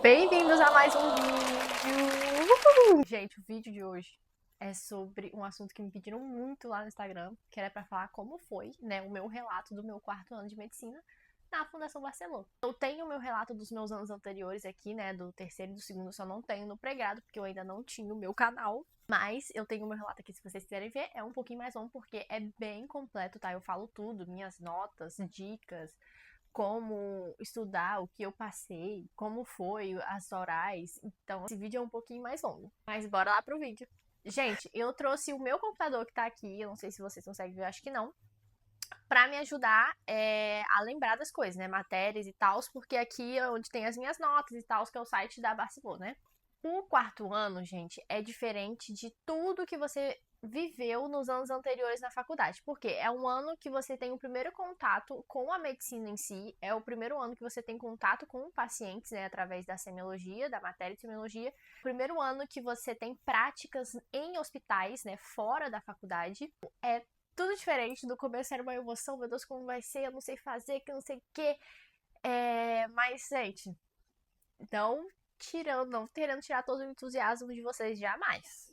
Bem-vindos a mais um vídeo! Gente, o vídeo de hoje é sobre um assunto que me pediram muito lá no Instagram, que era pra falar como foi, né, o meu relato do meu quarto ano de medicina na Fundação Barcelona. Eu tenho o meu relato dos meus anos anteriores aqui, né, do terceiro e do segundo, eu só não tenho no pré-grado, porque eu ainda não tinha o meu canal. Mas eu tenho o meu relato aqui, se vocês quiserem ver, é um pouquinho mais longo, porque é bem completo, tá? Eu falo tudo, minhas notas, dicas, como estudar, o que eu passei, como foi as orais. Então, esse vídeo é um pouquinho mais longo. Mas bora lá pro vídeo. Gente, eu trouxe o meu computador que tá aqui, eu não sei se vocês conseguem ver, acho que não, pra me ajudar a lembrar das coisas, né? Matérias e tal, porque aqui é onde tem as minhas notas e tal, que é o site da Barcelona, né? O quarto ano, gente, é diferente de tudo que você viveu nos anos anteriores na faculdade. Porque é um ano que você tem o primeiro contato com a medicina em si, é o primeiro ano que você tem contato com pacientes, né, através da semiologia, da matéria de semiologia. Primeiro ano que você tem práticas em hospitais, né, fora da faculdade. É tudo diferente. Do começo era uma emoção, meu Deus, como vai ser, eu não sei fazer, que eu não sei o quê. Mas, gente, então, não querendo tirar todo o entusiasmo de vocês jamais.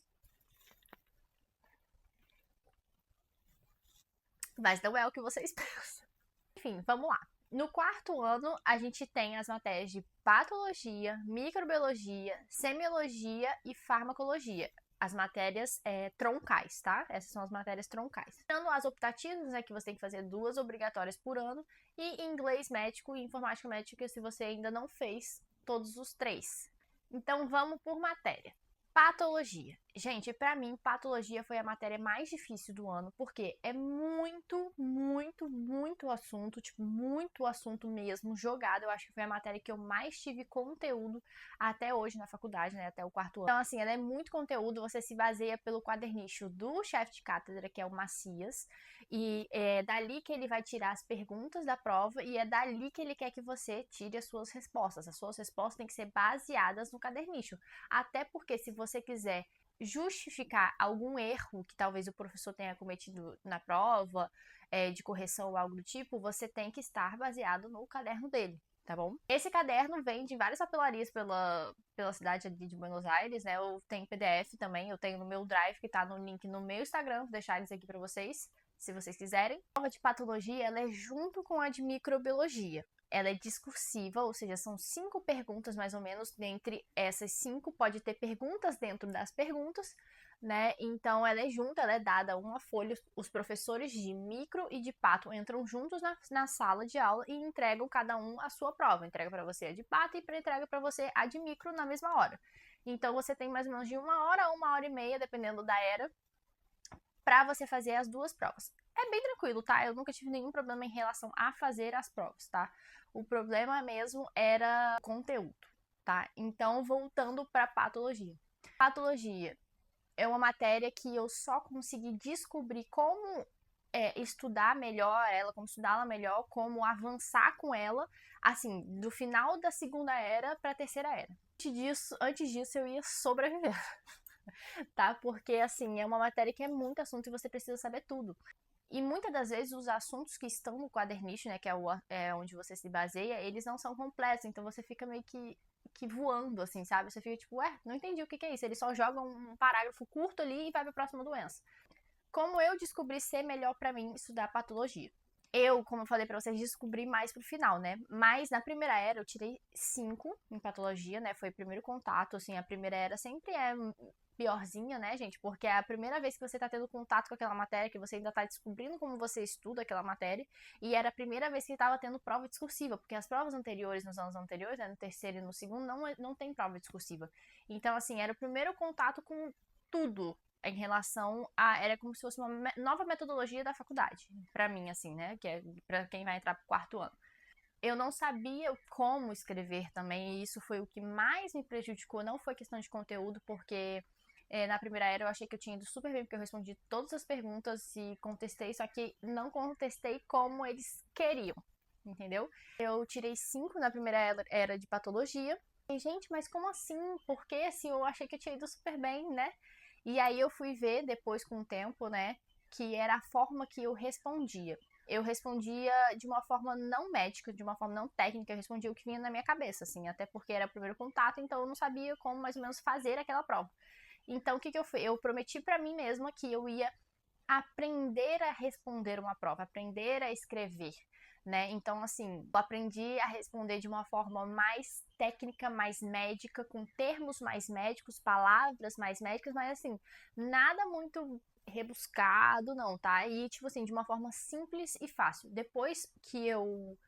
Mas não é o que vocês pensam. Enfim, vamos lá. No quarto ano, a gente tem as matérias de patologia, microbiologia, semiologia e farmacologia. As matérias troncais, tá? Essas são as matérias troncais. Tirando as optativas, né, que você tem que fazer 2 obrigatórias por ano, e inglês médico e informática médica, se você ainda não fez todos os 3. Então, vamos por matéria. Patologia. Gente, pra mim, patologia foi a matéria mais difícil do ano, porque é muito assunto, tipo, muito assunto mesmo, jogado. Eu acho que foi a matéria que eu mais tive conteúdo até hoje na faculdade, né, até o quarto ano. Então, assim, ela é muito conteúdo, você se baseia pelo quadernicho do chefe de cátedra, que é o Macias, e é dali que ele vai tirar as perguntas da prova, e é dali que ele quer que você tire as suas respostas. As suas respostas têm que ser baseadas no cadernicho. Até porque se você quiser justificar algum erro que talvez o professor tenha cometido na prova, de correção ou algo do tipo, você tem que estar baseado no caderno dele, tá bom? Esse caderno vem de várias papelarias pela cidade ali de Buenos Aires, né? Eu tenho PDF também, eu tenho no meu Drive, que tá no link no meu Instagram, vou deixar eles aqui pra vocês, se vocês quiserem. A prova de patologia, ela é junto com a de microbiologia. Ela é discursiva, ou seja, são 5 perguntas mais ou menos. Dentre essas 5, pode ter perguntas dentro das perguntas, né? Então ela é junta, ela é dada uma folha. Os professores de micro e de pato entram juntos na sala de aula e entregam cada um a sua prova. Entrega para você a de pato e entrega para você a de micro na mesma hora. Então você tem mais ou menos de 1 hora a 1 hora e meia, dependendo da era, para você fazer as 2 provas. É bem tranquilo, tá? Eu nunca tive nenhum problema em relação a fazer as provas, tá? O problema mesmo era conteúdo, tá? Então, voltando para patologia. Patologia é uma matéria que eu só consegui descobrir como estudar melhor ela, como estudá-la melhor, como avançar com ela, assim, do final da segunda era para a terceira era. Antes disso eu ia sobreviver. Tá? Porque, assim, é uma matéria que é muito assunto e você precisa saber tudo. E muitas das vezes os assuntos que estão no quadernicho, né, que é onde você se baseia, eles não são completos, então você fica meio que voando, assim, sabe? Você fica tipo, não entendi o que é isso. Eles só jogam um parágrafo curto ali e vai pra próxima doença. Como eu descobri ser melhor pra mim estudar patologia? Eu, como eu falei pra vocês, descobri mais pro final, né? Mas na primeira era eu tirei 5 em patologia, né? Foi o primeiro contato, assim, a primeira era sempre é piorzinha, né, gente? Porque é a primeira vez que você tá tendo contato com aquela matéria, que você ainda tá descobrindo como você estuda aquela matéria, e era a primeira vez que tava tendo prova discursiva, porque as provas anteriores, nos anos anteriores, né, no terceiro e no segundo, não tem prova discursiva. Então, assim, era o primeiro contato com tudo em relação a... Era como se fosse uma nova metodologia da faculdade, pra mim, assim, né, que é pra quem vai entrar pro quarto ano. Eu não sabia como escrever também, e isso foi o que mais me prejudicou. Não foi questão de conteúdo, porque na primeira era eu achei que eu tinha ido super bem, porque eu respondi todas as perguntas e contestei, só que não contestei como eles queriam, entendeu? Eu tirei 5 na primeira era de patologia. E, gente, mas como assim? Porque assim, eu achei que eu tinha ido super bem, né? E aí eu fui ver depois com o tempo, né, que era a forma que eu respondia. eu respondia de uma forma não médica, de uma forma não técnica, eu respondia o que vinha na minha cabeça, assim, até porque era o primeiro contato, então eu não sabia como mais ou menos fazer aquela prova. Então, o que eu fiz? Eu prometi pra mim mesma que eu ia aprender a responder uma prova, aprender a escrever, né? Então, assim, eu aprendi a responder de uma forma mais técnica, mais médica, com termos mais médicos, palavras mais médicas, mas assim, nada muito rebuscado, não, tá? E, tipo assim, de uma forma simples e fácil. Depois que eu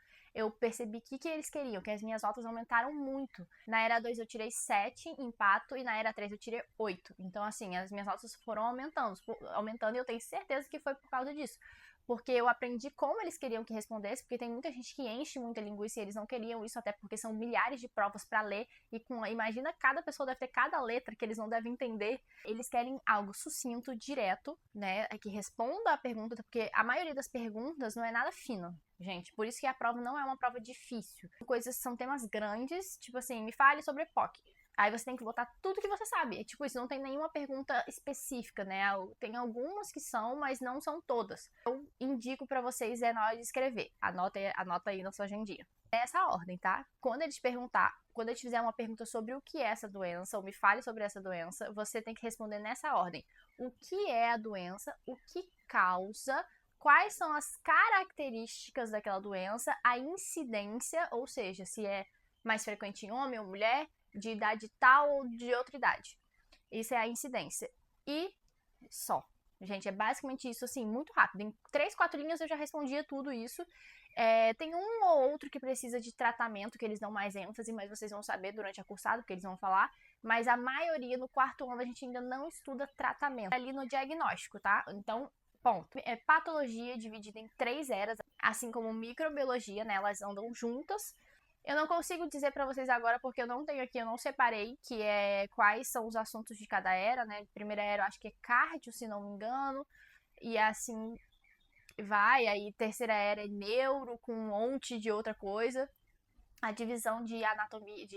percebi que eles queriam, que as minhas notas aumentaram muito. Na era 2 eu tirei 7 em pato e na era 3 eu tirei 8. Então, assim, as minhas notas foram aumentando e eu tenho certeza que foi por causa disso. Porque eu aprendi como eles queriam que respondesse, porque tem muita gente que enche muita linguiça e eles não queriam isso, até porque são milhares de provas para ler. E imagina, cada pessoa deve ter cada letra que eles não devem entender. Eles querem algo sucinto, direto, né? Que responda a pergunta, porque a maioria das perguntas não é nada fino, gente. Por isso que a prova não é uma prova difícil. São temas grandes, tipo assim, me fale sobre POC. Aí você tem que botar tudo que você sabe. É tipo isso, não tem nenhuma pergunta específica, né? Tem algumas que são, mas não são todas. Eu indico pra vocês na hora de escrever. Anota aí na sua agendinha. É essa ordem, tá? Quando ele te fizer uma pergunta sobre o que é essa doença, ou me fale sobre essa doença, você tem que responder nessa ordem. O que é a doença? O que causa? Quais são as características daquela doença? A incidência, ou seja, se é mais frequente em homem ou mulher, de idade tal ou de outra idade. Isso é a incidência. E só. Gente, é basicamente isso, assim, muito rápido. Em 3, 4 linhas eu já respondia tudo isso. Tem um ou outro que precisa de tratamento, que eles dão mais ênfase, mas vocês vão saber durante a cursada, porque eles vão falar. Mas a maioria, no quarto ano, a gente ainda não estuda tratamento. É ali no diagnóstico, tá? Então, ponto. Patologia dividida em 3 eras, assim como microbiologia, né? Elas andam juntas. Eu não consigo dizer pra vocês agora porque eu não tenho aqui, eu não separei, que é quais são os assuntos de cada era, né? Primeira era eu acho que é cardio, se não me engano, e assim vai. Aí terceira era é neuro com um monte de outra coisa. A divisão de anatomia,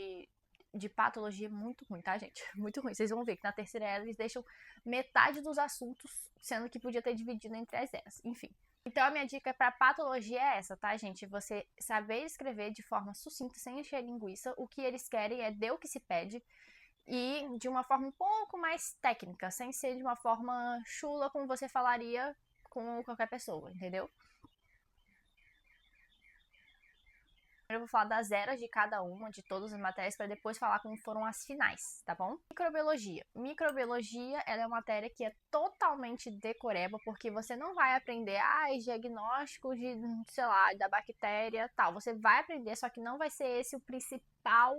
de patologia é muito ruim, tá, gente? Muito ruim. Vocês vão ver que na terceira era eles deixam metade dos assuntos, sendo que podia ter dividido entre as eras. Enfim. Então, a minha dica para patologia é essa, tá, gente? Você saber escrever de forma sucinta, sem encher linguiça. O que eles querem é dê o que se pede. E de uma forma um pouco mais técnica, sem ser de uma forma chula, como você falaria com qualquer pessoa, entendeu? Eu vou falar das eras de cada uma, de todas as matérias, para depois falar como foram as finais, tá bom? Microbiologia. Microbiologia, ela é uma matéria que é totalmente decoreba, porque você não vai aprender, diagnóstico de, sei lá, da bactéria, tal. Você vai aprender, só que não vai ser esse o principal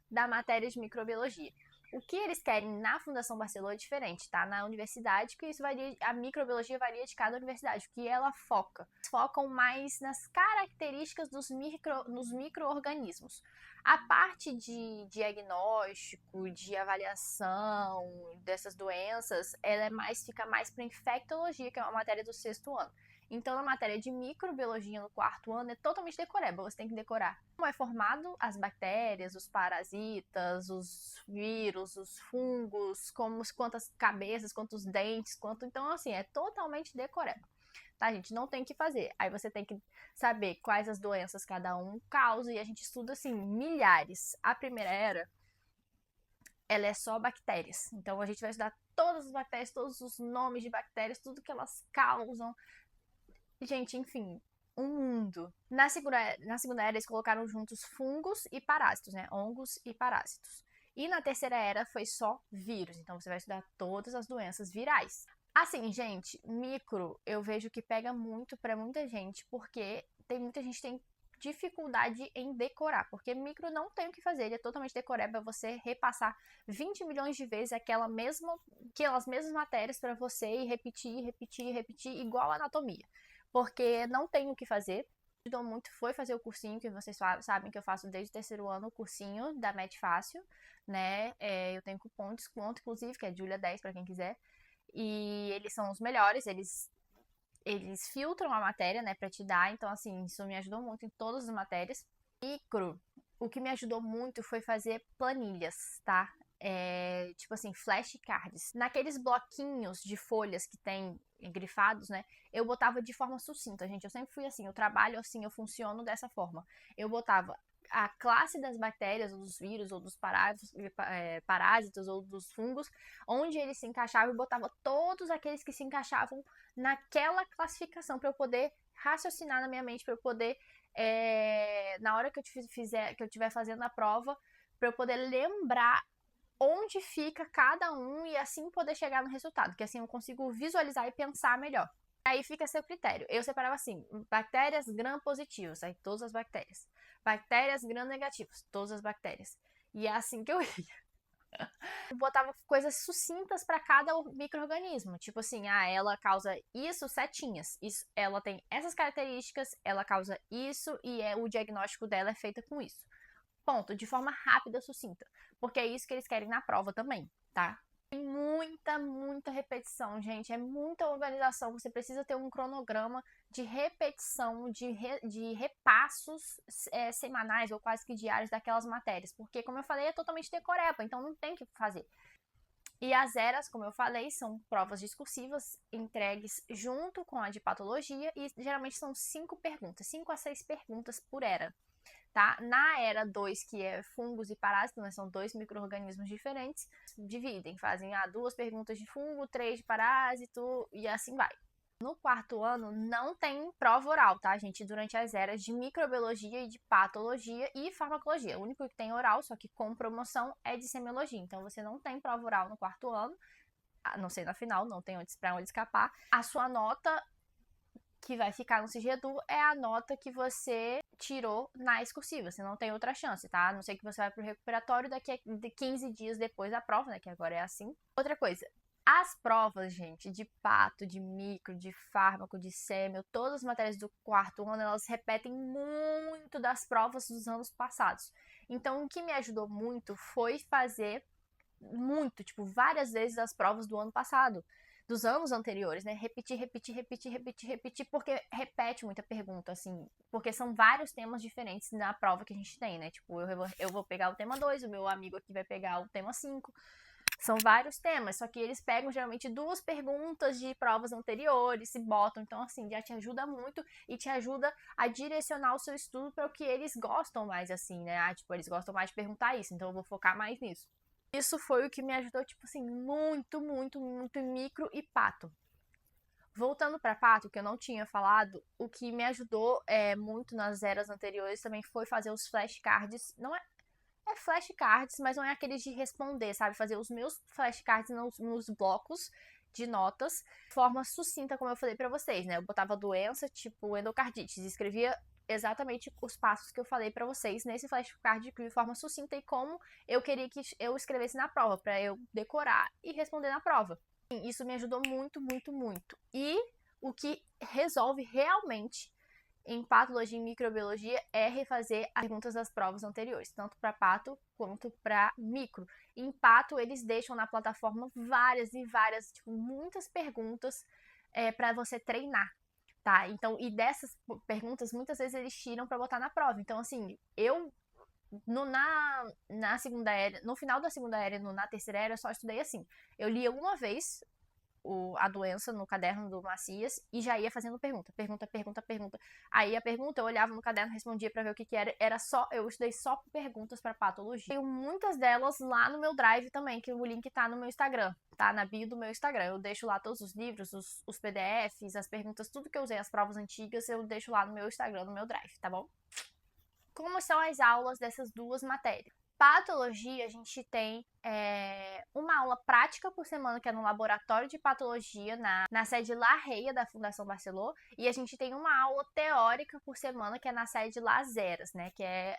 da matéria de microbiologia. O que eles querem na Fundação Barcelona é diferente, tá? Na universidade, que isso varia, a microbiologia varia de cada universidade, o que ela foca. Eles focam mais nas características nos micro-organismos. A parte de diagnóstico, de avaliação dessas doenças, fica mais para infectologia, que é uma matéria do 6º ano. Então, na matéria de microbiologia no 4º ano, é totalmente decoreba. Você tem que decorar como é formado as bactérias, os parasitas, os vírus, os fungos, quantas cabeças, quantos dentes, Então, assim, é totalmente decoreba. Tá, gente? Não tem o que fazer. Aí você tem que saber quais as doenças cada um causa, e a gente estuda, assim, milhares. A primeira era, ela é só bactérias. Então, a gente vai estudar todas as bactérias, todos os nomes de bactérias, tudo que elas causam. Gente, enfim, um mundo. Na segunda era, eles colocaram juntos fungos e parásitos, né? Hongos e parásitos. E na terceira era foi só vírus. Então você vai estudar todas as doenças virais. Assim, gente, micro eu vejo que pega muito pra muita gente, porque muita gente tem dificuldade em decorar, porque micro não tem o que fazer, ele é totalmente decoreba, você repassar 20 milhões de vezes aquelas mesmas matérias pra você e repetir, repetir, repetir, igual a anatomia. Porque não tem o que fazer. Ajudou muito foi fazer o cursinho, que vocês sabem que eu faço desde o 3º ano, o cursinho da Med Fácil, né? Eu tenho cupom de desconto, inclusive, que é Julia10 para quem quiser. E eles são os melhores, eles filtram a matéria, né, para te dar. Então, assim, isso me ajudou muito em todas as matérias. Micro, o que me ajudou muito foi fazer planilhas, tá? tipo assim, flashcards. Naqueles bloquinhos de folhas que tem grifados, né? Eu botava de forma sucinta, gente. Eu sempre fui assim, eu trabalho assim, eu funciono dessa forma. Eu botava a classe das bactérias, ou dos vírus, ou dos parásitos, ou dos fungos, onde eles se encaixavam, e botava todos aqueles que se encaixavam naquela classificação para eu poder raciocinar na minha mente, para eu poder, na hora que eu estiver fazendo a prova, para eu poder lembrar onde fica cada um e assim poder chegar no resultado, que assim eu consigo visualizar e pensar melhor. Aí fica a seu critério. Eu separava assim, bactérias gram-positivas, aí todas as bactérias. Bactérias gram-negativas, todas as bactérias. E é assim que eu ia. Eu botava coisas sucintas para cada micro-organismo. Tipo assim, ela causa isso, setinhas. Isso, ela tem essas características, ela causa isso e o diagnóstico dela é feito com isso. Ponto, de forma rápida, sucinta. Porque é isso que eles querem na prova também, tá? Tem muita repetição, gente. É muita organização. Você precisa ter um cronograma de repetição, de repassos semanais ou quase que diários daquelas matérias. Porque, como eu falei, é totalmente decoreba, então não tem o que fazer. E as eras, como eu falei, são provas discursivas entregues junto com a de patologia e geralmente são 5 perguntas, 5 a 6 perguntas por era. Tá? Na era 2, que é fungos e parásitos, né, são 2 micro-organismos diferentes, dividem, fazem 2 perguntas de fungo, 3 de parásito e assim vai. No 4º ano não tem prova oral, tá, gente? Durante as eras de microbiologia e de patologia e farmacologia. O único que tem oral, só que com promoção, é de semiologia. Então você não tem prova oral no 4º ano, a não ser na final, não tem pra onde escapar. A sua nota que vai ficar no SIGEDU é a nota que você tirou na excursiva. Você não tem outra chance, tá? A não ser que você vai pro recuperatório daqui a 15 dias depois da prova, né? Que agora é assim. Outra coisa, as provas, gente, de pato, de micro, de fármaco, de sêmio, todas as matérias do 4º ano, elas repetem muito das provas dos anos passados. Então, o que me ajudou muito foi fazer tipo, várias vezes as provas do ano passado, dos anos anteriores, né? Repetir, porque repete muita pergunta, assim, porque são vários temas diferentes na prova que a gente tem, né? Tipo, eu vou pegar o tema 2, o meu amigo aqui vai pegar o tema 5. São vários temas, só que eles pegam geralmente 2 perguntas de provas anteriores e botam. Então, assim, já te ajuda muito e te ajuda a direcionar o seu estudo para o que eles gostam mais, assim, né? Tipo, eles gostam mais de perguntar isso, então eu vou focar mais nisso. Isso foi o que me ajudou, tipo assim, muito em micro e pato. Voltando para pato, que eu não tinha falado, o que me ajudou muito nas eras anteriores também foi fazer os flashcards. Não é flashcards, mas não é aqueles de responder, sabe? Fazer os meus flashcards nos blocos de notas, de forma sucinta, como eu falei para vocês, né? Eu botava doença, tipo endocardite, escrevia exatamente os passos que eu falei para vocês nesse flashcard de forma sucinta e como eu queria que eu escrevesse na prova, para eu decorar e responder na prova. Isso me ajudou muito. E o que resolve realmente em patologia e microbiologia é refazer as perguntas das provas anteriores, tanto para pato quanto para micro. Em pato, eles deixam na plataforma várias, tipo, muitas perguntas para você treinar, tá? Então, e dessas perguntas, muitas vezes eles tiram para botar na prova. Então, assim, eu na segunda era, no final da segunda era e na terceira era, eu só estudei assim. Eu lia uma vez a doença no caderno do Macias e já ia fazendo pergunta. Aí a pergunta, eu olhava no caderno, respondia pra ver o que era. Eu estudei só perguntas pra patologia. Tenho muitas delas lá no meu Drive também, que o link tá no meu Instagram, tá? Na bio do meu Instagram. Eu deixo lá todos os livros, os PDFs, as perguntas, tudo que eu usei, as provas antigas, eu deixo lá no meu Instagram, no meu Drive, tá bom? Como são as aulas dessas 2 matérias? Patologia, a gente tem uma aula prática por semana, que é no laboratório de patologia, na sede La Reia da Fundação Barceló, e a gente tem uma aula teórica por semana, que é na sede Las Heras, né, que é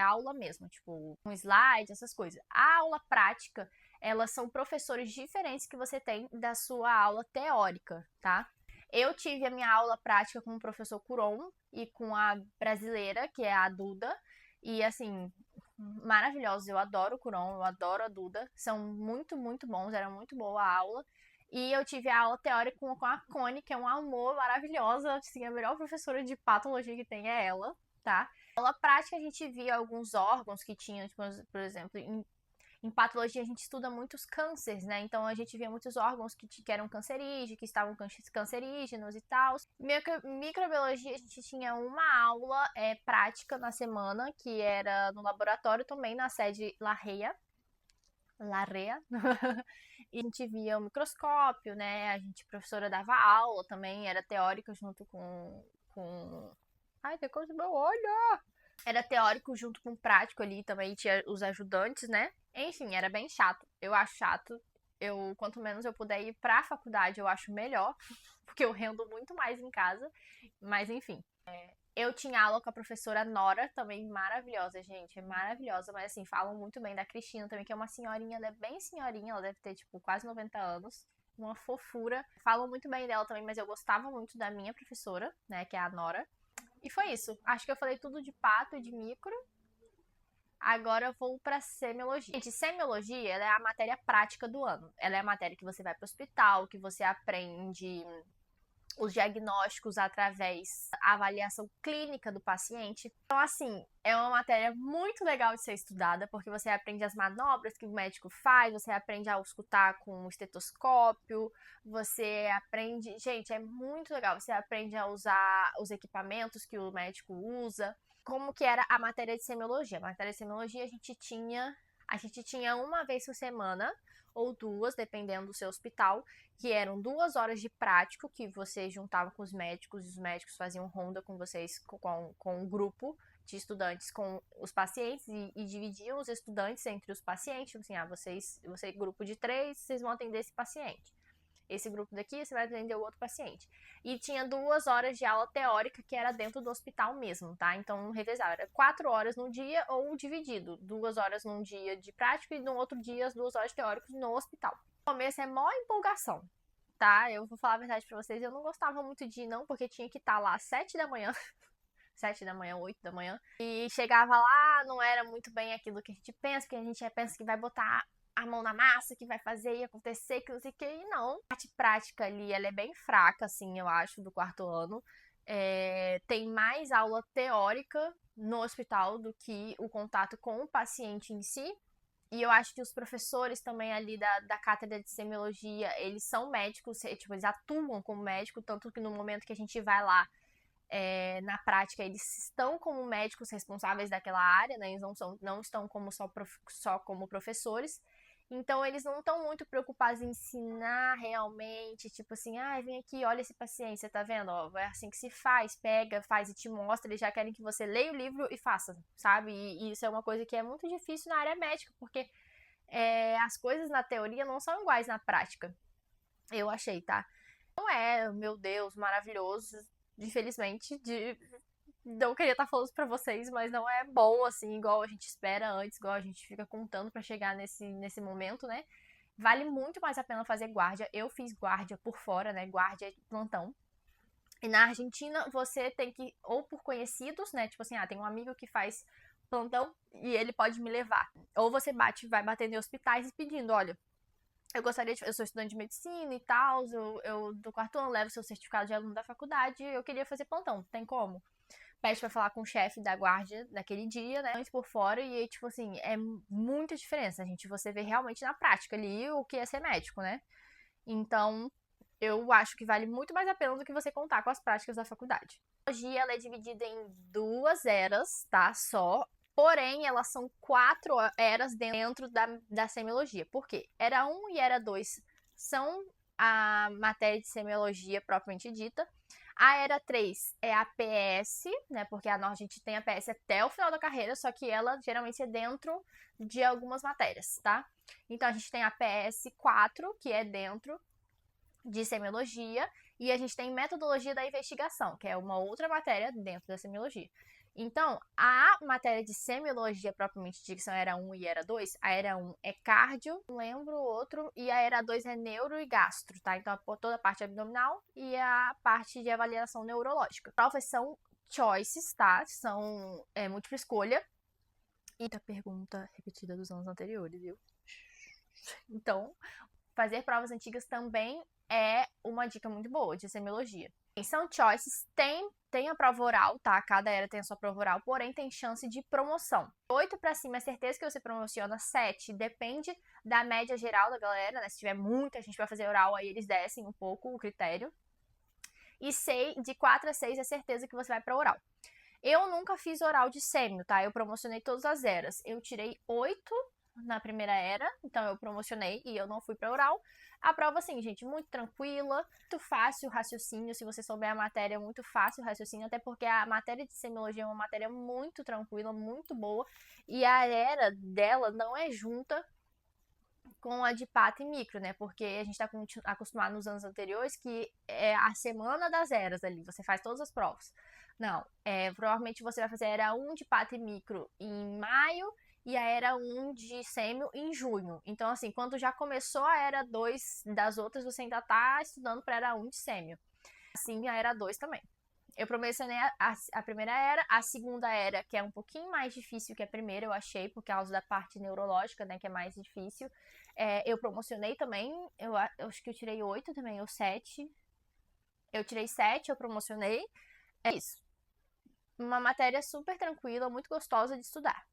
aula mesmo, tipo, um slide, essas coisas. A aula prática, elas são professores diferentes que você tem da sua aula teórica, tá? Eu tive a minha aula prática com o professor Curon e com a brasileira, que é a Duda, e assim, maravilhosos. Eu adoro o Curon, eu adoro a Duda. São muito bons, era muito boa a aula. E eu tive a aula teórica com a Connie, que é um amor, maravilhosa. Assim, a melhor professora de patologia que tem é ela, tá? Na aula prática a gente via alguns órgãos que tinham, tipo, por exemplo, Em patologia a gente estuda muitos cânceres, né? Então a gente via muitos órgãos que eram cancerígenos, que estavam cancerígenos e tal. Microbiologia a gente tinha uma aula prática na semana, que era no laboratório também, na sede Larrea. E a gente via o microscópio, né? A professora dava aula também, era teórica junto com... Ai, tem coisa no meu olho! Era teórico junto com prático ali, também tinha os ajudantes, né? Enfim, era bem chato. Eu acho chato. Quanto menos eu puder ir pra faculdade, eu acho melhor, porque eu rendo muito mais em casa. Mas enfim. Eu tinha aula com a professora Nora, também maravilhosa, gente. É maravilhosa, mas assim, falam muito bem da Cristina também, que é uma senhorinha, ela é bem senhorinha, ela deve ter, tipo, quase 90 anos. Uma fofura. Falam muito bem dela também, mas eu gostava muito da minha professora, né, que é a Nora. E foi isso. Acho que eu falei tudo de pato e de micro. Agora eu vou para semiologia. Gente, semiologia ela é a matéria prática do ano. Ela é a matéria que você vai para o hospital, que você aprende os diagnósticos através da avaliação clínica do paciente. Então, assim, é uma matéria muito legal de ser estudada, porque você aprende as manobras que o médico faz, você aprende a escutar com o estetoscópio, você aprende... Gente, é muito legal. Você aprende a usar os equipamentos que o médico usa. Como que era a matéria de semiologia? A matéria de semiologia a gente tinha uma vez por semana, ou duas, dependendo do seu hospital, que eram 2 horas de prático, que você juntava com os médicos, e os médicos faziam ronda com vocês, com um grupo de estudantes, com os pacientes, e dividiam os estudantes entre os pacientes, assim, você grupo de 3, vocês vão atender esse paciente. Esse grupo daqui, você vai atender o outro paciente. E tinha 2 horas de aula teórica, que era dentro do hospital mesmo, tá? Então, revezava. Era 4 horas no dia ou dividido. 2 horas num dia de prático e no outro dia as 2 horas teóricas no hospital. No começo é mó empolgação, tá? Eu vou falar a verdade pra vocês, eu não gostava muito de ir, não, porque tinha que estar lá às 7 da manhã. 7 da manhã, 8 da manhã. E chegava lá, não era muito bem aquilo que a gente pensa, que a gente pensa que vai botar a mão na massa, que vai fazer e acontecer, que não sei o que, e não. A parte prática ali, ela é bem fraca, assim, eu acho, do quarto ano. Tem mais aula teórica no hospital do que o contato com o paciente em si. E eu acho que os professores também ali da cátedra de semiologia, eles são médicos, tipo, eles atuam como médico, tanto que no momento que a gente vai lá, na prática, eles estão como médicos responsáveis daquela área, né? Eles não estão como só como professores. Então, eles não estão muito preocupados em ensinar realmente, tipo assim, vem aqui, olha esse paciente, você tá vendo? Ó, é assim que se faz, pega, faz e te mostra, eles já querem que você leia o livro e faça, sabe? E isso é uma coisa que é muito difícil na área médica, porque as coisas na teoria não são iguais na prática. Eu achei, tá? Não é, meu Deus, maravilhoso, infelizmente, não queria estar falando pra vocês, mas não é bom, assim, igual a gente espera antes, igual a gente fica contando pra chegar nesse momento, né? Vale muito mais a pena fazer guarda. Eu fiz guarda por fora, né? Guarda é plantão. E na Argentina, você tem que, ou por conhecidos, né? Tipo assim, tem um amigo que faz plantão e ele pode me levar. Ou você vai batendo em hospitais e pedindo, olha, eu sou estudante de medicina e tal, eu do quarto ano levo seu certificado de aluno da faculdade, eu queria fazer plantão, tem como? Pede pra falar com o chefe da guarda naquele dia, né, antes por fora, e aí, tipo assim, é muita diferença, gente, você vê realmente na prática ali o que é ser médico, né? Então, eu acho que vale muito mais a pena do que você contar com as práticas da faculdade. A biologia, ela é dividida em 2 eras, tá? Só. Porém, elas são 4 eras dentro da semiologia. Por quê? Era 1 e era 2 são a matéria de semiologia propriamente dita. A era 3 é a PS, né? Porque a gente tem a PS até o final da carreira, só que ela geralmente é dentro de algumas matérias, tá? Então a gente tem a PS 4, que é dentro de semiologia, e a gente tem metodologia da investigação, que é uma outra matéria dentro da semiologia. Então, a matéria de semiologia propriamente dita, que são era 1 e era 2, a era 1 é cardio, não lembro o outro, e a era 2 é neuro e gastro, tá? Então, toda a parte abdominal e a parte de avaliação neurológica. Provas são choices, tá? São múltipla escolha. E a pergunta repetida dos anos anteriores, viu? Então, fazer provas antigas também é uma dica muito boa de semiologia. São choices, tem a prova oral, tá? Cada era tem a sua prova oral, porém tem chance de promoção. 8 pra cima é certeza que você promociona, 7 depende da média geral da galera, né? Se tiver muita gente pra fazer oral, aí eles descem um pouco o critério. E 6, de 4 a 6 é certeza que você vai pra oral. Eu nunca fiz oral de sêmio, tá? Eu promocionei todas as eras. Eu tirei 8 na primeira era, então eu promocionei e eu não fui pra oral. A prova, assim, gente, muito tranquila, muito fácil o raciocínio, se você souber a matéria, é muito fácil o raciocínio, até porque a matéria de semiologia é uma matéria muito tranquila, muito boa, e a era dela não é junta com a de pato e micro, né? Porque a gente tá acostumado nos anos anteriores que é a semana das eras ali, você faz todas as provas. Não, provavelmente você vai fazer a era 1 de pato e micro em maio e a era 1 de sêmio em junho. Então, assim, quando já começou a era 2 das outras, você ainda tá estudando pra era 1 de sêmio. Assim, a era 2 também. Eu promocionei a primeira era, a segunda era, que é um pouquinho mais difícil que a primeira, eu achei, por causa da parte neurológica, né, que é mais difícil. Eu promocionei também, eu acho que eu tirei 8 também, ou 7. Eu tirei 7, eu promocionei. É isso. Uma matéria super tranquila, muito gostosa de estudar.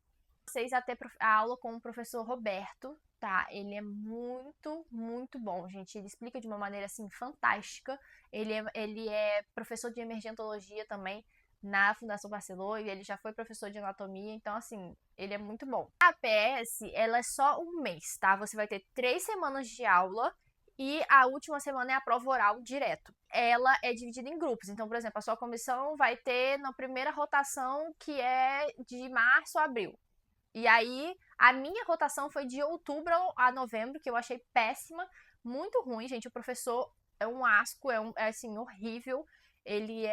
Vocês a ter a aula com o professor Roberto, tá? Ele é muito, muito bom, gente. Ele explica de uma maneira, assim, fantástica. Ele é professor de emergentologia também na Fundação Barcelona e ele já foi professor de anatomia, então, assim, ele é muito bom. A APS, ela é só um mês, tá? Você vai ter 3 semanas de aula e a última semana é a prova oral direto. Ela é dividida em grupos. Então, por exemplo, a sua comissão vai ter na primeira rotação, que é de março a abril. E aí, a minha rotação foi de outubro a novembro, que eu achei péssima, muito ruim, gente. O professor é um asco, é assim, horrível. Ele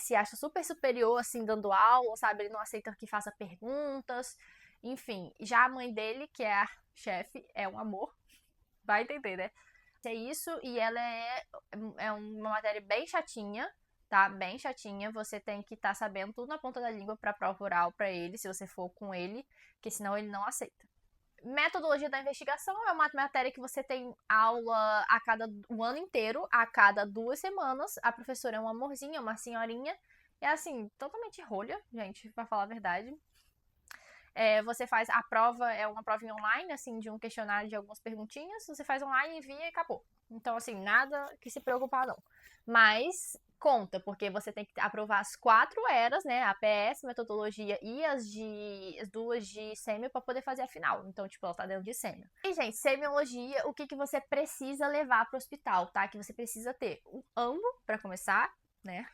se acha super superior, assim, dando aula, sabe? Ele não aceita que faça perguntas. Enfim, já a mãe dele, que é a chefe, é um amor. Vai entender, né? É isso, e ela é uma matéria bem chatinha, tá? Bem chatinha. Você tem que estar sabendo tudo na ponta da língua pra prova oral pra ele, se você for com ele, porque senão ele não aceita. Metodologia da investigação é uma matéria que você tem aula o ano inteiro, a cada 2 semanas. A professora é um amorzinho, é uma senhorinha. É assim, totalmente rolha, gente, pra falar a verdade. Você faz a prova, é uma prova online, assim, de um questionário de algumas perguntinhas. Você faz online, envia e acabou. Então, assim, nada que se preocupar, não. Mas conta, porque você tem que aprovar as 4 eras, né? A PS, metodologia e as 2 de sêmio para poder fazer a final. Então, tipo, ela tá dentro de sêmio. E, gente, semiologia, o que você precisa levar pro hospital, tá? Que você precisa ter um AMBO, para começar, né?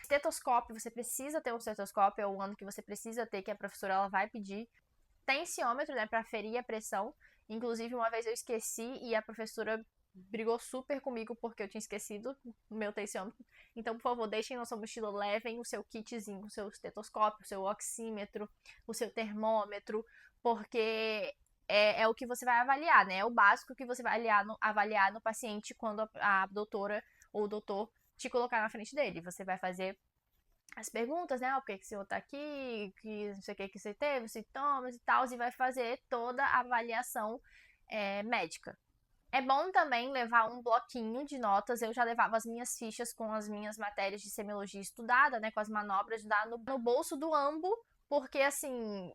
Estetoscópio, você precisa ter um estetoscópio, é o ano que você precisa ter, que a professora ela vai pedir. Tensiômetro, né, para ferir a pressão. Inclusive, uma vez eu esqueci e a professora brigou super comigo porque eu tinha esquecido o meu tensiômetro. Então, por favor, deixem na sua mochila, levem o seu kitzinho, o seu estetoscópio, o seu oxímetro, o seu termômetro, porque é o que você vai avaliar, né? É o básico que você vai avaliar no paciente quando a doutora ou o doutor te colocar na frente dele. Você vai fazer as perguntas, né? Por que o senhor tá aqui? Que não sei o que você teve, sintomas e tal, e vai fazer toda a avaliação médica. É bom também levar um bloquinho de notas. Eu já levava as minhas fichas com as minhas matérias de semiologia estudada, né? Com as manobras no bolso do AMBO, porque assim,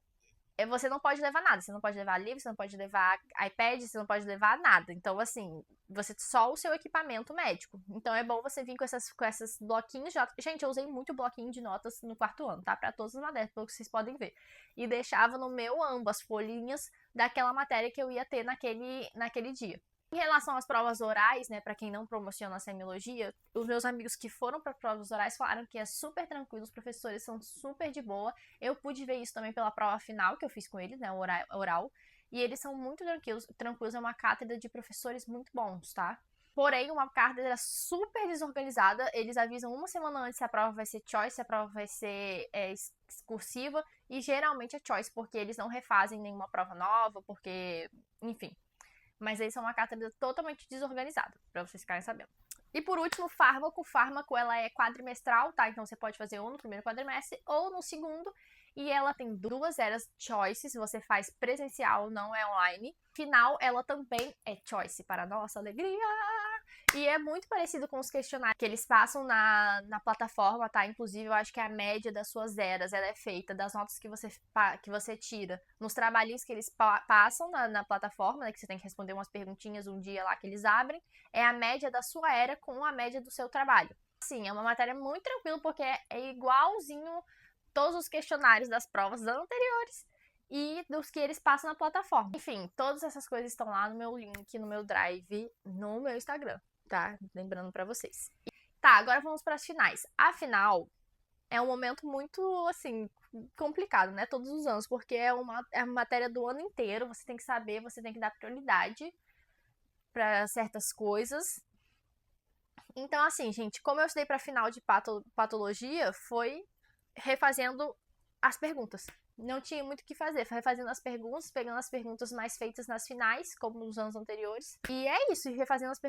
você não pode levar nada. Você não pode levar livro, você não pode levar iPad, você não pode levar nada. Então, assim, só o seu equipamento médico. Então, é bom você vir com esses bloquinhos de notas. Gente, eu usei muito bloquinho de notas no 4º ano, tá? Pra todas as matérias, pelo que vocês podem ver. E deixava no meu AMBO as folhinhas daquela matéria que eu ia ter naquele dia. Em relação às provas orais, né, para quem não promociona a semiologia, os meus amigos que foram para provas orais falaram que é super tranquilo, os professores são super de boa. Eu pude ver isso também pela prova final que eu fiz com eles, né, oral, e eles são muito tranquilos, é uma cátedra de professores muito bons, tá? Porém, uma cátedra super desorganizada, eles avisam uma semana antes se a prova vai ser choice, se a prova vai ser excursiva, e geralmente é choice, porque eles não refazem nenhuma prova nova, porque, enfim. Mas eles são uma cátedra totalmente desorganizada, pra vocês ficarem sabendo. E por último, fármaco. Fármaco, ela é quadrimestral, tá? Então você pode fazer ou no primeiro quadrimestre ou no segundo. E ela tem 2 eras choices, você faz presencial, não é online. Final, ela também é choice, para nossa alegria. E é muito parecido com os questionários que eles passam na plataforma, tá? Inclusive, eu acho que a média das suas eras, ela é feita das notas que você tira nos trabalhinhos que eles passam na plataforma, né? Que você tem que responder umas perguntinhas um dia lá que eles abrem. É a média da sua era com a média do seu trabalho. Sim, é uma matéria muito tranquila, porque é igualzinho todos os questionários das provas anteriores e dos que eles passam na plataforma. Enfim, todas essas coisas estão lá no meu link, no meu drive, no meu Instagram, tá? Lembrando pra vocês. Tá, agora vamos para as finais. A final é um momento muito, assim, complicado, né? Todos os anos, porque é uma matéria do ano inteiro, você tem que saber, você tem que dar prioridade para certas coisas. Então, assim, gente, como eu estudei para final de patologia, foi refazendo as perguntas. Não tinha muito o que fazer, foi refazendo as perguntas, pegando as perguntas mais feitas nas finais, como nos anos anteriores. E é isso, refazendo as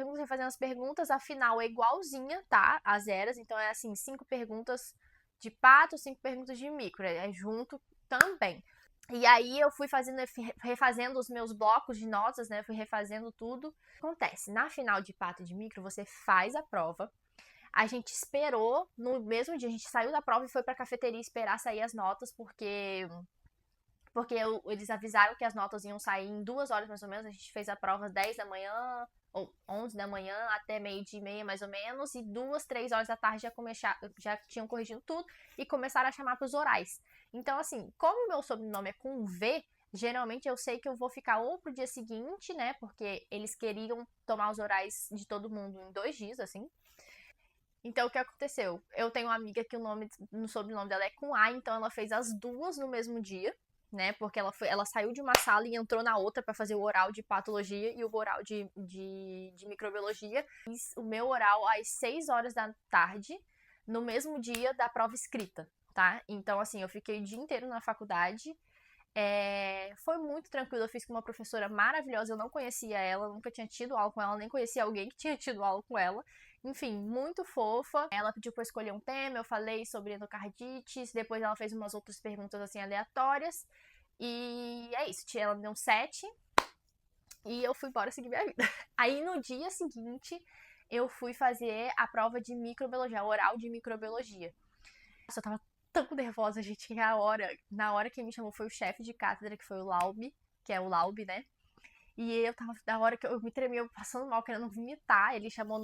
perguntas, a final é igualzinha, tá? As eras, então é assim, 5 perguntas de pato, 5 perguntas de micro, é junto também. E aí eu fui refazendo os meus blocos de notas, né? Eu fui refazendo tudo. Acontece, na final de pato e de micro, você faz a prova. A gente esperou, no mesmo dia, a gente saiu da prova e foi pra cafeteria esperar sair as notas, porque eles avisaram que as notas iam sair em 2 horas mais ou menos. A gente fez a prova 10 da manhã, ou 11 da manhã, até meio-dia e meia mais ou menos, e 2, 3 horas da tarde já tinham corrigido tudo e começaram a chamar pros orais. Então, assim, como o meu sobrenome é com V, geralmente eu sei que eu vou ficar ou pro dia seguinte, né, porque eles queriam tomar os orais de todo mundo em 2 dias, assim. Então, o que aconteceu? Eu tenho uma amiga que no sobrenome dela é com A, então ela fez as duas no mesmo dia, né? Porque ela saiu de uma sala e entrou na outra para fazer o oral de patologia e o oral de microbiologia. Fiz o meu oral às 6 horas da tarde, no mesmo dia da prova escrita, tá? Então, assim, eu fiquei o dia inteiro na faculdade. Foi muito tranquilo, eu fiz com uma professora maravilhosa, eu não conhecia ela, nunca tinha tido aula com ela, nem conhecia alguém que tinha tido aula com ela. Enfim, muito fofa. Ela pediu pra eu escolher um tema, eu falei sobre endocardites, depois ela fez umas outras perguntas assim aleatórias. E é isso, ela me deu um 7 e eu fui embora seguir minha vida. Aí no dia seguinte, eu fui fazer a prova de microbiologia, oral de microbiologia. Nossa, eu tava tão nervosa, gente, que na hora que me chamou foi o chefe de cátedra, que foi o Laub, que é o Laub, né? E eu tava, da hora que eu me tremia, eu passando mal, querendo vomitar, ele chamou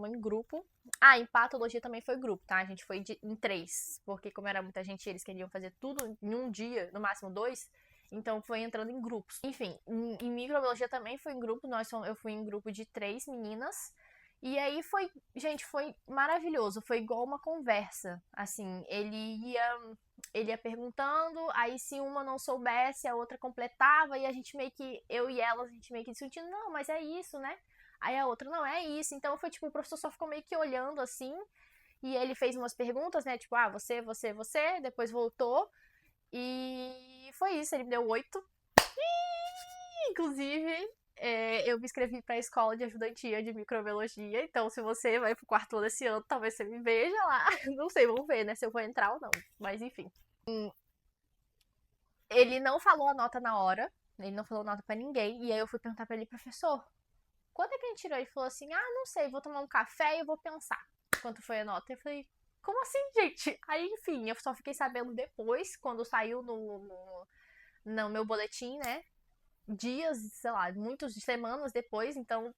em grupo. Ah, em patologia também foi grupo, tá? A gente foi em 3, porque como era muita gente, eles queriam fazer tudo em um dia, no máximo 2, então foi entrando em grupos. Enfim, em microbiologia também foi em grupo, eu fui em grupo de 3 meninas, e aí gente, foi maravilhoso, foi igual uma conversa, assim, ele ia perguntando, aí se uma não soubesse, a outra completava, e eu e ela, a gente meio que discutindo, não, mas é isso, né? Aí a outra, não, é isso. Então foi tipo, o professor só ficou meio que olhando assim, e ele fez umas perguntas, né? Tipo, você, depois voltou, e foi isso, ele me deu 8. Inclusive, eu me inscrevi para a escola de ajudantia de microbiologia, então se você vai pro 4º ano esse ano, talvez você me veja lá. Não sei, vamos ver, né, se eu vou entrar ou não, mas enfim. Ele não falou a nota na hora, ele não falou nota pra ninguém, e aí eu fui perguntar pra ele, professor, quanto é que a gente tirou? Ele falou assim, ah, não sei, vou tomar um café e eu vou pensar quanto foi a nota. Eu falei, como assim, gente? Aí, enfim, eu só fiquei sabendo depois, quando saiu no meu boletim, né? Dias, sei lá, muitas semanas depois, então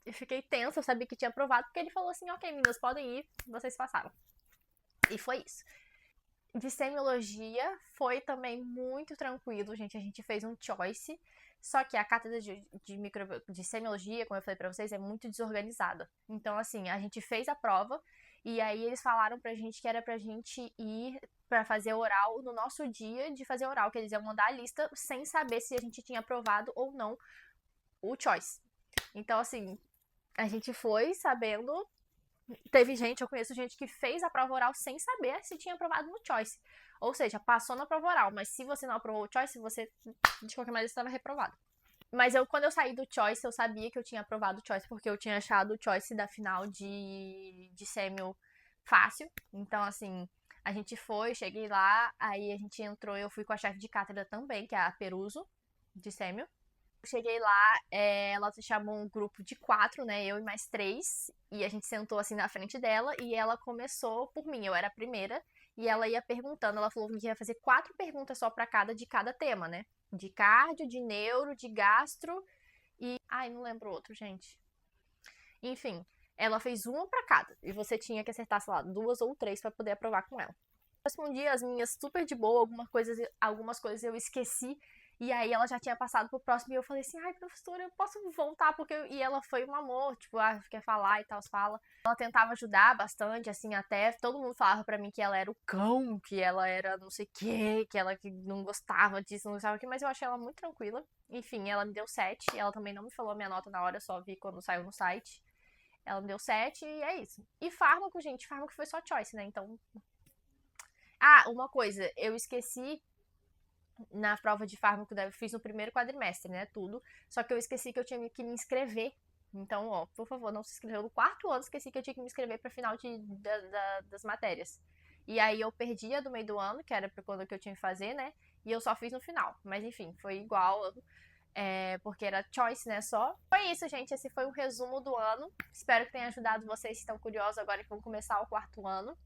eu fiquei tensa, eu sabia que tinha aprovado, porque ele falou assim, ok, meninas, podem ir, vocês passaram. E foi isso. De semiologia foi também muito tranquilo, gente. A gente fez um choice. Só que a cátedra de semiologia, como eu falei pra vocês, é muito desorganizada. Então, assim, a gente fez a prova e aí eles falaram pra gente que era pra gente ir pra fazer oral no nosso dia de fazer oral, que eles iam mandar a lista sem saber se a gente tinha aprovado ou não o choice. Então, assim, a gente foi sabendo. Eu conheço gente que fez a prova oral sem saber se tinha aprovado no Choice. Ou seja, passou na prova oral, mas se você não aprovou o Choice, você de qualquer maneira estava reprovado. Mas quando eu saí do Choice, eu sabia que eu tinha aprovado o Choice, porque eu tinha achado o Choice da final de sêmio fácil. Então, assim, A gente foi, cheguei lá, aí a gente entrou, eu fui com a chefe de cátedra também, que é a Peruso, de Sêmio. Cheguei lá, ela chamou um grupo de 4, né? Eu e mais 3. E a gente sentou assim na frente dela e ela começou por mim. Eu era a primeira. E ela ia perguntando. Ela falou que ia fazer 4 perguntas só pra cada de cada tema, né? De cardio, de neuro, de gastro e. Ai, não lembro outro, gente. Enfim, ela fez uma pra cada. E você tinha que acertar, sei lá, 2 ou 3 pra poder aprovar com ela. Respondi as minhas super de boa, algumas coisas eu esqueci. E aí ela já tinha passado pro próximo e eu falei assim, ai, professora, eu posso voltar? E ela foi um amor, tipo, quer falar e tal, fala. Ela tentava ajudar bastante, assim, até todo mundo falava pra mim que ela era o cão, que ela era não sei o quê, que não gostava disso, não gostava aquilo, mas eu achei ela muito tranquila. Enfim, ela me deu 7, ela também não me falou a minha nota na hora, eu só vi quando saiu no site. Ela me deu 7 e é isso. E fármaco, gente, fármaco foi só choice, né? Então. Ah, uma coisa, eu esqueci na prova de fármaco, eu fiz no primeiro quadrimestre, né? Tudo. Só que eu esqueci que eu tinha que me inscrever. Então, ó, por favor, não se inscreveu. No 4º ano, esqueci que eu tinha que me inscrever para final das matérias. E aí eu perdi a do meio do ano, que era pra quando que eu tinha que fazer, né? E eu só fiz no final. Mas enfim, foi igual, porque era choice, né? Só. Foi isso, gente. Esse foi um resumo do ano. Espero que tenha ajudado vocês que estão curiosos agora que vão começar o 4º ano.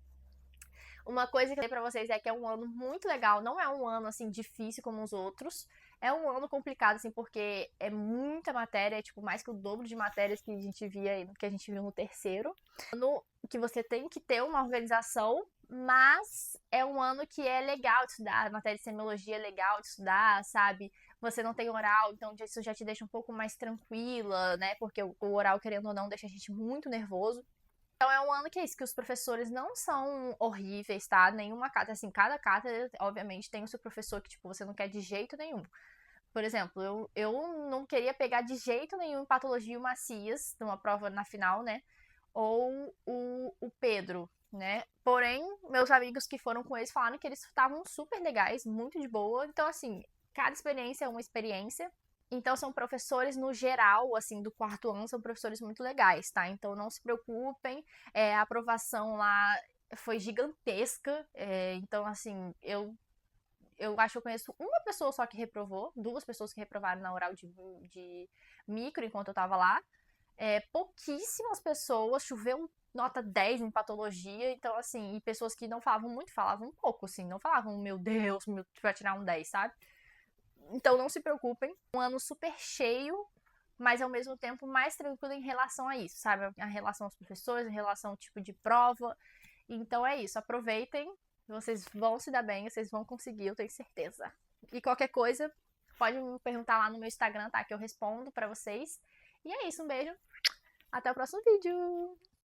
Uma coisa que eu falei pra vocês é que é um ano muito legal, não é um ano, assim, difícil como os outros. É um ano complicado, assim, porque é muita matéria, é, tipo, mais que o dobro de matérias que a gente viu no terceiro. Ano que você tem que ter uma organização, mas é um ano que é legal de estudar, a matéria de semiologia é legal de estudar, sabe? Você não tem oral, então isso já te deixa um pouco mais tranquila, né? Porque o oral, querendo ou não, deixa a gente muito nervoso. Então é um ano que é isso, que os professores não são horríveis, tá? Nenhuma cátedra, assim, cada cátedra, obviamente, tem o seu professor que, tipo, você não quer de jeito nenhum. Por exemplo, eu não queria pegar de jeito nenhum patologia e o Macias, numa prova na final, né? Ou o Pedro, né? Porém, meus amigos que foram com eles falaram que eles estavam super legais, muito de boa. Então, assim, cada experiência é uma experiência. Então, são professores, no geral, assim, do 4º ano, são professores muito legais, tá? Então, não se preocupem. A aprovação lá foi gigantesca. Então, assim, eu acho que eu conheço uma pessoa só que reprovou, 2 pessoas que reprovaram na oral de micro enquanto eu tava lá. Pouquíssimas pessoas, choveu nota 10 em patologia, então, assim, e pessoas que não falavam muito, falavam um pouco, assim, não falavam, meu Deus, vai tirar um 10, sabe? Então não se preocupem. Um ano super cheio, mas ao mesmo tempo mais tranquilo em relação a isso, sabe? A relação aos professores, em relação ao tipo de prova. Então é isso, aproveitem. Vocês vão se dar bem, vocês vão conseguir, eu tenho certeza. E qualquer coisa, pode me perguntar lá no meu Instagram, tá? Que eu respondo pra vocês. E é isso, um beijo. Até o próximo vídeo.